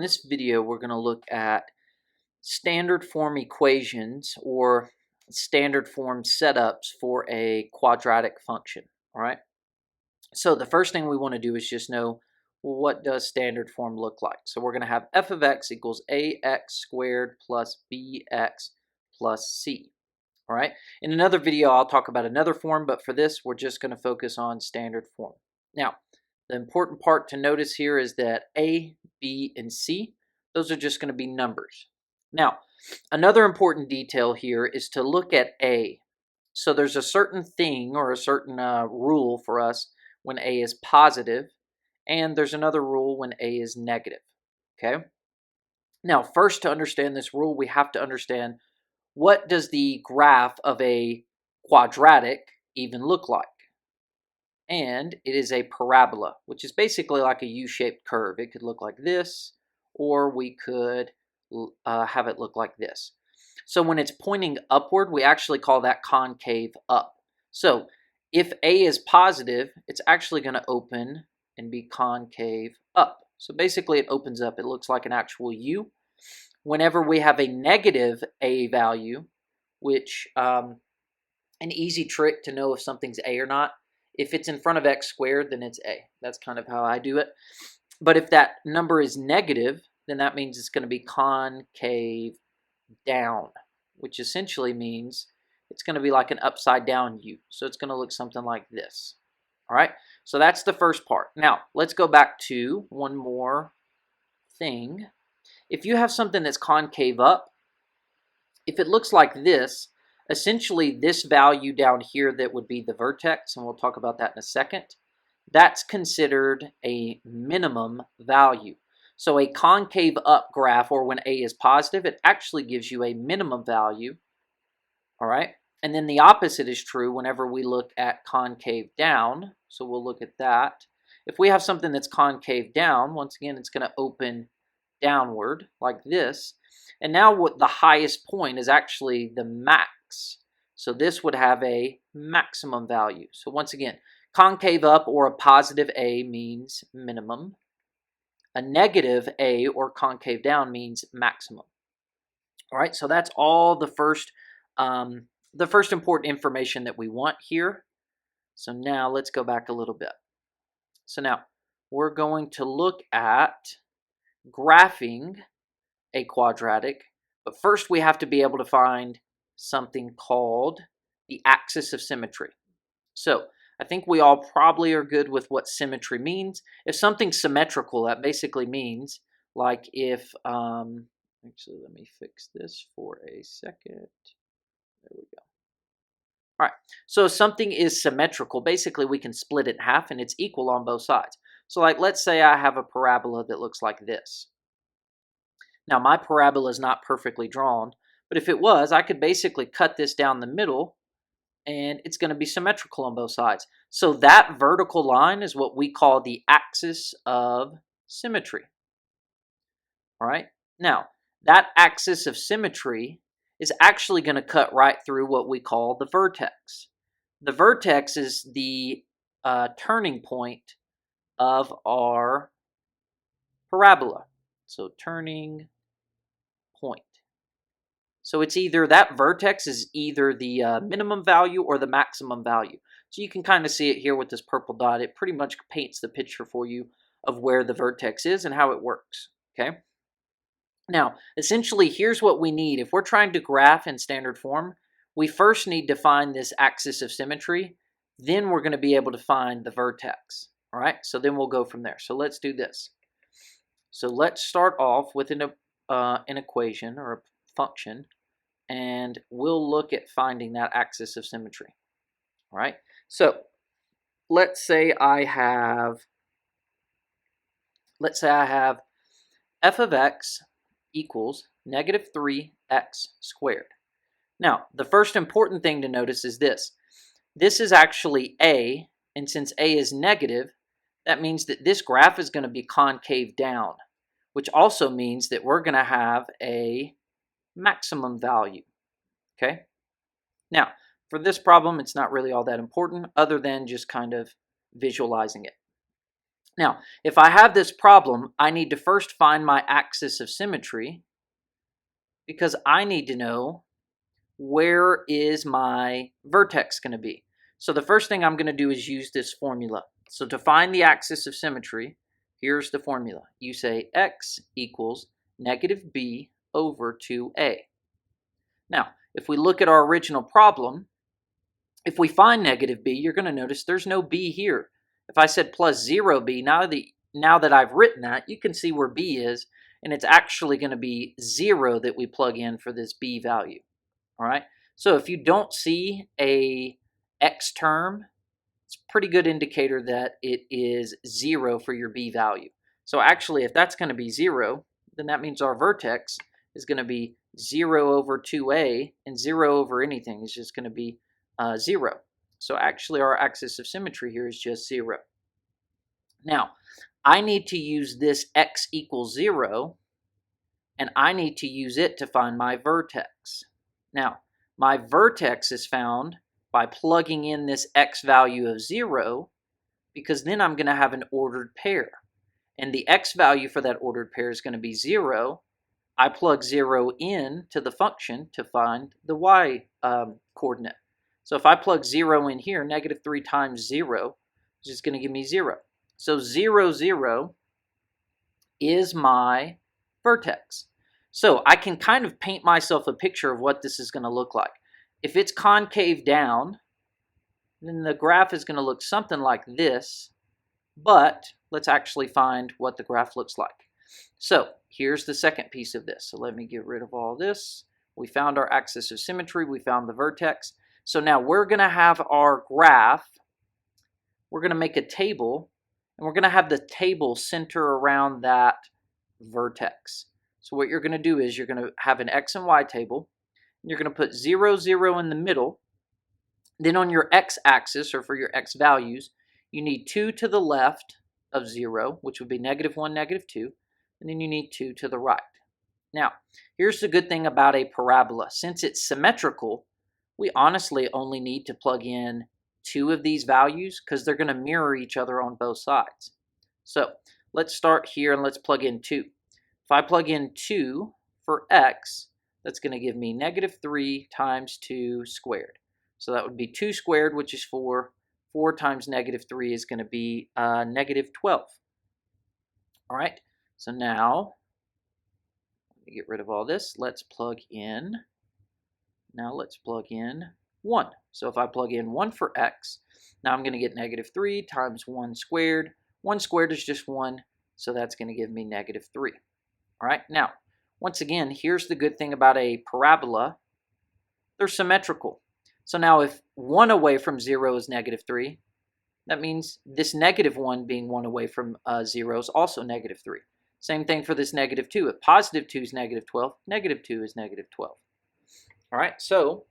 this video, we're going to look at standard form equations or standard form setups for a quadratic function. All right. So the first thing we want to do is just know, well, what does standard form look like? So we're going to have f of x equals ax squared plus bx plus c. All right. In another video, I'll talk about another form, but for this, we're just going to focus on standard form. Now, the important part to notice here is that a, b, and c, those are just going to be numbers. Now, another important detail here is to look at a. So there's a certain thing or a certain rule for us when a is positive, and there's another rule when a is negative. Okay. Now, first, to understand this rule, we have to understand, what does the graph of a quadratic even look like? And it is a parabola, which is basically like a U-shaped curve. It could look like this, or we could have it look like this. So when it's pointing upward, we actually call that concave up. So if a is positive, it's actually going to open and be concave up. So basically it opens up. It looks like an actual U. Whenever we have a negative a value, which an easy trick to know if something's a or not, if it's in front of x squared, then it's a. That's kind of how I do it. But if that number is negative, then that means it's going to be concave down, which essentially means it's going to be like an upside down U. So it's going to look something like this. All right, so that's the first part. Now, let's go back to one more thing. If you have something that's concave up, if it looks like this, essentially this value down here that would be the vertex, and we'll talk about that in a second, that's considered a minimum value. So a concave up graph, or when a is positive, it actually gives you a minimum value. All right, and then the opposite is true whenever we look at concave down. So we'll look at that. If we have something that's concave down, once again, it's going to open downward like this. And now what the highest point is actually the max. So this would have a maximum value. So once again, concave up or a positive a means minimum. A negative a or concave down means maximum. All right, so that's all the first important information that we want here. So now let's go back a little bit. So now we're going to look at graphing a quadratic, but first we have to be able to find something called the axis of symmetry. So I think we all probably are good with what symmetry means. If something's symmetrical, that basically means, like if, actually let me fix this for a second. There we go. All right, so if something is symmetrical, basically we can split it in half and it's equal on both sides. So like, let's say I have a parabola that looks like this. Now my parabola is not perfectly drawn, but if it was, I could basically cut this down the middle and it's going to be symmetrical on both sides. So that vertical line is what we call the axis of symmetry. All right, now that axis of symmetry is actually going to cut right through what we call the vertex. The vertex is the turning point of our parabola. So turning point. So it's either that vertex is either the minimum value or the maximum value. So you can kind of see it here with this purple dot. It pretty much paints the picture for you of where the vertex is and how it works. Okay. Now, essentially, here's what we need. If we're trying to graph in standard form, we first need to find this axis of symmetry. Then we're going to be able to find the vertex. All right, so then we'll go from there. So let's do this. So let's start off with an equation or a function, and we'll look at finding that axis of symmetry. All right, so let's say I have f of x equals negative 3x squared. Now, the first important thing to notice is this. This is actually a, and since a is negative, that means that this graph is going to be concave down, which also means that we're going to have a maximum value. Okay? Now, for this problem, it's not really all that important other than just kind of visualizing it. Now, if I have this problem, I need to first find my axis of symmetry because I need to know where is my vertex going to be. So the first thing I'm going to do is use this formula. So to find the axis of symmetry, here's the formula. You say x equals negative b over 2a. Now, if we look at our original problem, if we find negative b, you're going to notice there's no b here. If I said plus 0b, now that I've written that, you can see where b is, and it's actually going to be 0 that we plug in for this b value. All right, so if you don't see a x term, it's a pretty good indicator that it is 0 for your b value. So actually, if that's going to be 0, then that means our vertex is going to be 0 over 2a, and 0 over anything is just going to be 0. So actually, our axis of symmetry here is just 0. Now, I need to use this x equals 0, and I need to use it to find my vertex. Now, my vertex is found by plugging in this x value of 0, because then I'm going to have an ordered pair. And the x value for that ordered pair is going to be 0. I plug 0 in to the function to find the y coordinate. So if I plug 0 in here, negative 3 times 0 is just going to give me 0. So 0, 0 is my vertex. So I can kind of paint myself a picture of what this is going to look like. If it's concave down, then the graph is going to look something like this, but let's actually find what the graph looks like. So here's the second piece of this. So let me get rid of all this. We found our axis of symmetry. We found the vertex. So now we're going to have our graph. We're going to make a table, and we're going to have the table center around that vertex. So what you're going to do is you're going to have an x and y table. And you're going to put 0, 0 in the middle. Then on your x-axis, or for your x values, you need 2 to the left of 0, which would be negative 1, negative 2. And then you need 2 to the right. Now, here's the good thing about a parabola. Since it's symmetrical, we honestly only need to plug in 2 of these values because they're going to mirror each other on both sides. So let's start here and let's plug in 2. If I plug in 2 for x, that's going to give me negative 3 times 2 squared. So that would be 2 squared, which is 4. 4 times negative 3 is going to be negative 12. All right, so now, let me get rid of all this. Let's plug in. Now let's plug in 1. So if I plug in 1 for x, now I'm going to get negative 3 times 1 squared. 1 squared is just 1, so that's going to give me negative 3. All right, now, once again, here's the good thing about a parabola. They're symmetrical. So now if 1 away from 0 is negative 3, that means this negative 1 being 1 away from 0 is also negative 3. Same thing for this negative 2. If positive 2 is negative 12, negative 2 is negative 12. All right, so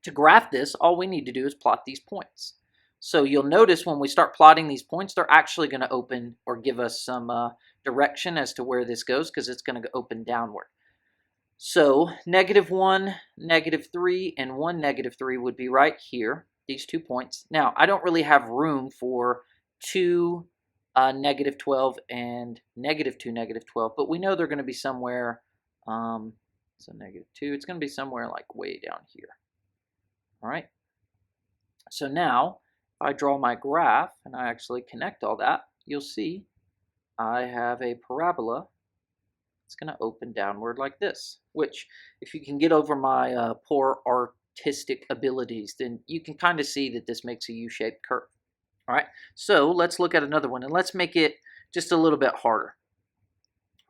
to graph this, all we need to do is plot these points. So you'll notice when we start plotting these points, they're actually going to open or give us some direction as to where this goes because it's going to open downward. So negative 1, negative 3, and 1, negative 3 would be right here, these 2 points. Now, I don't really have room for 2, negative 12 and negative 2, negative 12, but we know they're going to be somewhere, so negative 2, it's going to be somewhere like way down here. All right. So now, if I draw my graph and I actually connect all that, you'll see I have a parabola. It's going to open downward like this, which if you can get over my poor artistic abilities, then you can kind of see that this makes a U-shaped curve. All right, so let's look at another one, and let's make it just a little bit harder.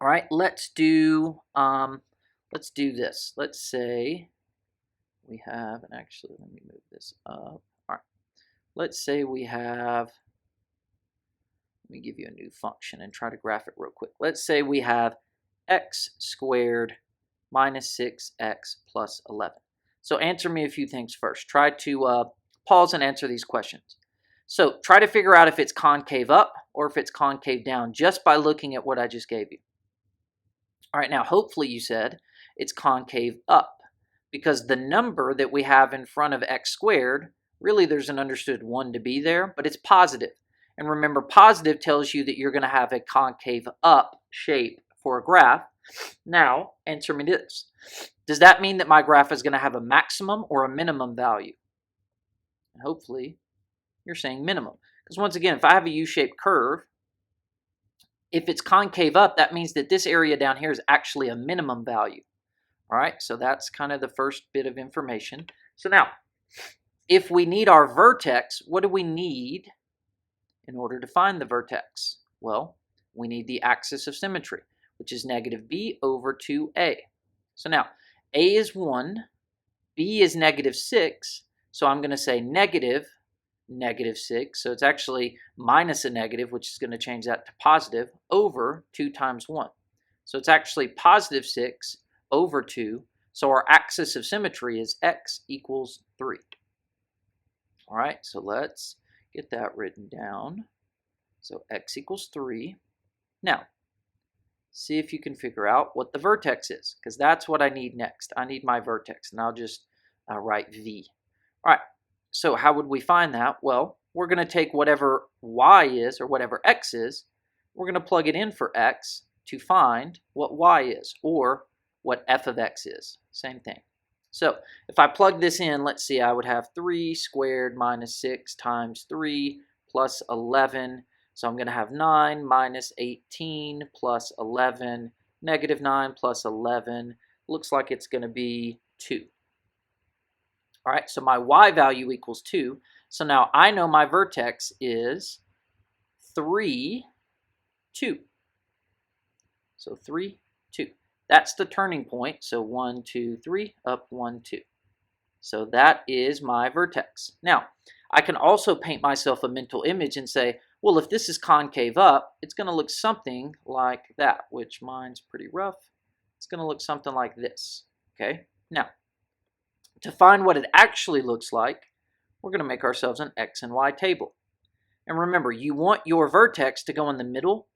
All right, let's do this. Let's say we have, and actually let me move this up. All right, let's say we have, let me give you a new function and try to graph it real quick. Let's say we have x squared minus 6x plus 11. So answer me a few things first. Try to pause and answer these questions. So try to figure out if it's concave up or if it's concave down just by looking at what I just gave you. All right, now hopefully you said it's concave up because the number that we have in front of x squared, really there's an understood 1 to be there, but it's positive. And remember, positive tells you that you're going to have a concave up shape for a graph. Now, answer me this. Does that mean that my graph is going to have a maximum or a minimum value? And hopefully, you're saying minimum. Because once again, if I have a U-shaped curve, if it's concave up, that means that this area down here is actually a minimum value. All right, so that's kind of the first bit of information. So now, if we need our vertex, what do we need in order to find the vertex? Well, we need the axis of symmetry, which is negative b over 2a. So now, a is 1, b is negative 6, so I'm going to say negative 6, so it's actually minus a negative, which is going to change that to positive, over 2 times 1. So it's actually positive 6 over 2, so our axis of symmetry is x equals 3. All right, so let's get that written down. So x equals 3. Now, see if you can figure out what the vertex is, because that's what I need next. I need my vertex, and I'll just write v. All right, so how would we find that? Well, we're going to take whatever y is, or whatever x is, we're going to plug it in for x to find what y is, or what f of x is. Same thing. So if I plug this in, let's see, I would have 3 squared minus 6 times 3 plus 11. So I'm going to have 9 minus 18 plus 11, negative 9 plus 11. Looks like it's going to be 2. All right, so my y value equals 2. So now I know my vertex is 3, 2. So 3, 2. That's the turning point. So 1, 2, 3, up 1, 2. So that is my vertex. Now, I can also paint myself a mental image and say, well, if this is concave up, it's going to look something like that, which mine's pretty rough. It's going to look something like this. Okay? Now, to find what it actually looks like, we're going to make ourselves an x and y table. And remember, you want your vertex to go in the middle,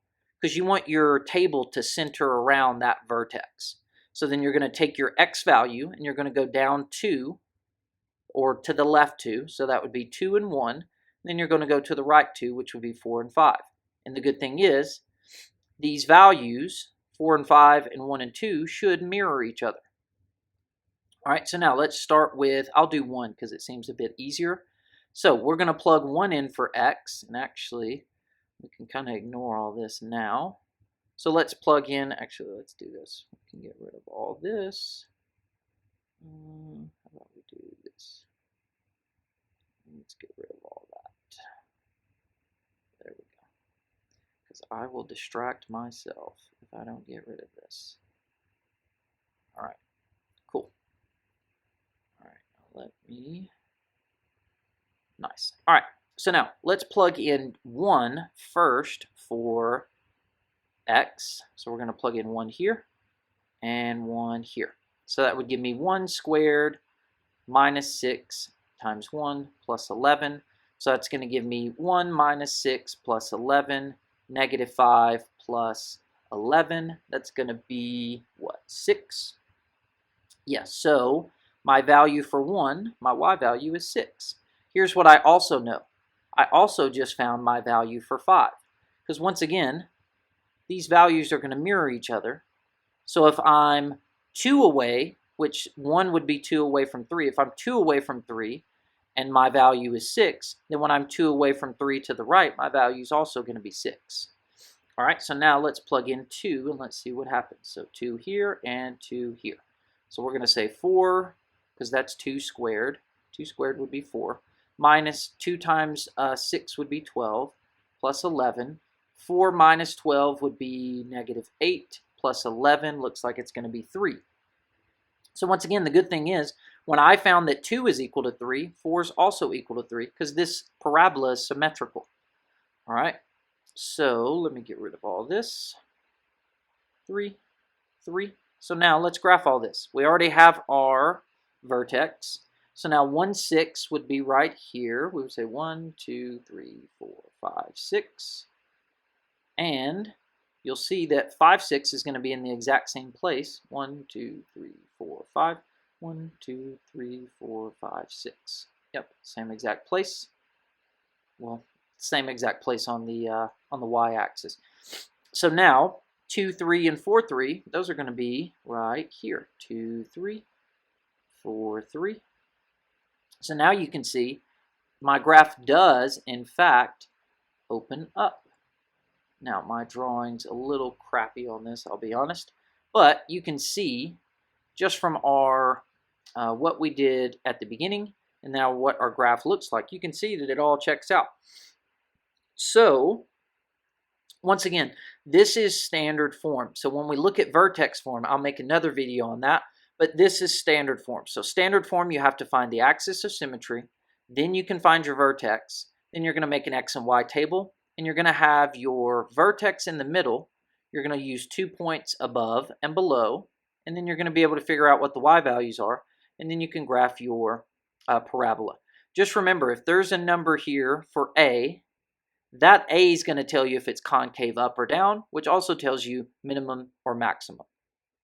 because you want your table to center around that vertex. So then you're going to take your x value and you're going to go down 2, or to the left 2, so that would be 2 and 1. And then you're going to go to the right 2, which would be 4 and 5. And the good thing is, these values, 4 and 5 and 1 and 2, should mirror each other. All right, so now let's start with, I'll do 1 because it seems a bit easier. So we're going to plug 1 in for x, and actually, we can kind of ignore all this now. So let's plug in, actually, let's do this. We can get rid of all this. How about we do this? Let's get rid of all that. There we go. Because I will distract myself if I don't get rid of this. All right, cool. All right, now let me, nice. All right. So now, let's plug in 1 first for x. So we're going to plug in 1 here and 1 here. So that would give me 1 squared minus 6 times 1 plus 11. So that's going to give me 1 minus 6 plus 11, negative 5 plus 11. That's going to be, what, 6? Yeah, so my value for 1, my y value is 6. Here's what I also know. I also just found my value for 5. Because once again, these values are going to mirror each other. So if I'm 2 away, which 1 would be 2 away from 3. If I'm 2 away from 3 and my value is 6, then when I'm 2 away from 3 to the right, my value is also going to be 6. All right, so now let's plug in 2 and let's see what happens. So 2 here and 2 here. So we're going to say 4, because that's 2 squared. 2 squared would be 4. Minus 2 times 6 would be 12, plus 11. 4 minus 12 would be negative 8, plus 11 looks like it's going to be 3. So once again, the good thing is, when I found that 2 is equal to 3, 4 is also equal to 3, because this parabola is symmetrical. All right, so let me get rid of all this. 3, 3. So now let's graph all this. We already have our vertex. So now 1, 6 would be right here. We would say 1, 2, 3, 4, 5, 6. And you'll see that 5, 6 is going to be in the exact same place. 1, 2, 3, 4, 5. 1, 2, 3, 4, 5, 6. Yep, same exact place. Well, same exact place on the y-axis. So now 2, 3, and 4, 3, those are going to be right here. 2, 3, 4, 3. So now you can see my graph does, in fact, open up. Now, my drawing's a little crappy on this, I'll be honest. But you can see, just from our what we did at the beginning, and now what our graph looks like, you can see that it all checks out. So, once again, this is standard form. So when we look at vertex form, I'll make another video on that, but this is standard form. So standard form, you have to find the axis of symmetry, then you can find your vertex, then you're going to make an x and y table, and you're going to have your vertex in the middle. You're going to use 2 points above and below, and then you're going to be able to figure out what the y values are, and then you can graph your parabola. Just remember, if there's a number here for A, that A is going to tell you if it's concave up or down, which also tells you minimum or maximum.